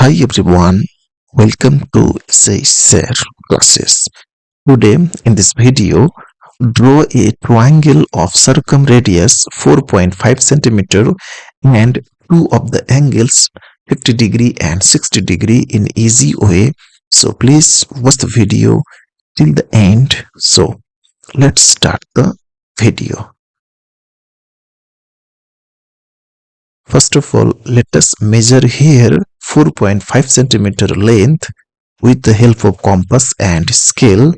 Hi everyone, welcome to Share classes. Today in this video, draw a triangle of circumradius 4.5 centimeter and two of the angles 50 degree and 60 degree in easy way. So please watch the video till the end. So let's start the video. First of all, let us measure here 4.5 centimeter length with the help of compass and scale.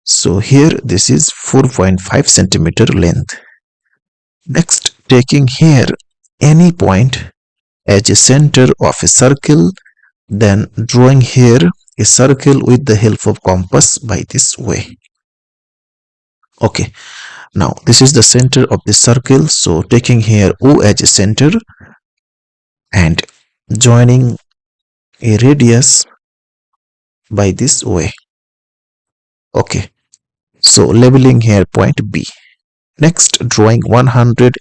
So here this is 4.5 centimeter length. Next, taking here any point as a center of a circle, then drawing here a circle with the help of compass by this way. Okay, now this is the center of the circle. So taking here O as a center and joining a radius by this way. Okay, so leveling here point B. Next, drawing 100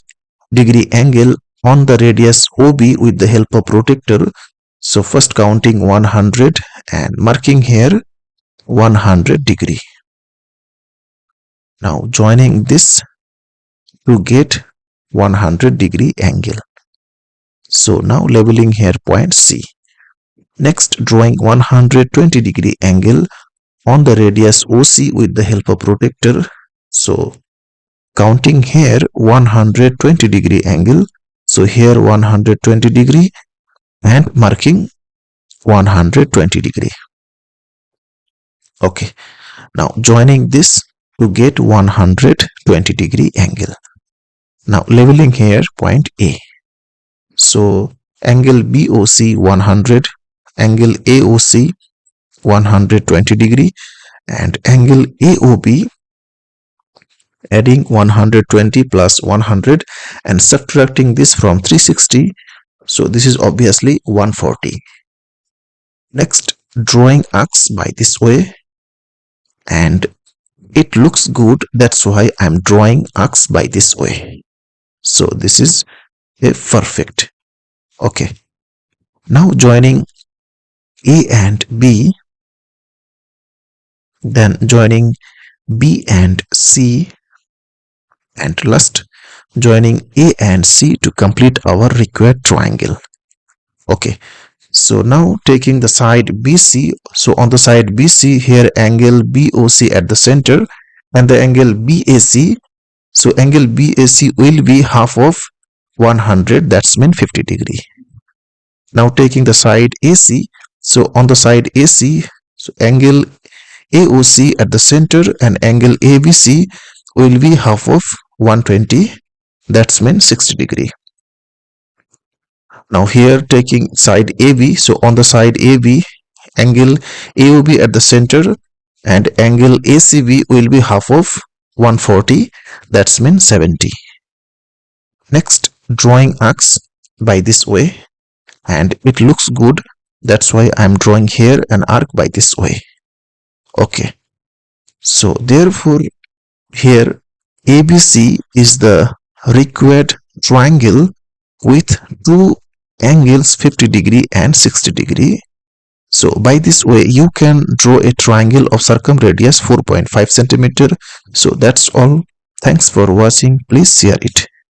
degree angle on the radius OB with the help of protractor. So first counting 100 and marking here 100 degree. Now joining this to get 100 degree angle. So now leveling here point C. Next, drawing 120 degree angle on the radius OC with the help of protractor. So counting here 120 degree angle. So here 120 degree and marking 120 degree. Okay, now joining this to get 120 degree angle. Now leveling here point A. So angle BOC 100, angle AOC 120 degree and angle AOB adding 120 plus 100 and subtracting this from 360. So this is obviously 140. Next, drawing arcs by this way and it looks good. That's why I'm drawing arcs by this way. So this is a perfect. Okay, now joining A and B, then joining B and C, and last joining A and C to complete our required triangle. Okay, so now taking the side BC. So on the side BC here angle BOC at the center and the angle BAC. So angle BAC will be half of 100, that's mean 50 degree. Now taking the side AC. So on the side AC, so angle AOC at the center and angle ABC will be half of 120, that's mean 60 degree. Now here taking side AB. So on the side AB, angle AOB at the center and angle ACB will be half of 140, that's mean 70. Next, drawing arcs by this way and it looks good. That's why I'm drawing here an arc by this way. Okay, so therefore here ABC is the required triangle with two angles 50 degree and 60 degree. So by this way you can draw a triangle of circumradius 4.5 centimeter. So that's all. Thanks for watching. Please share it.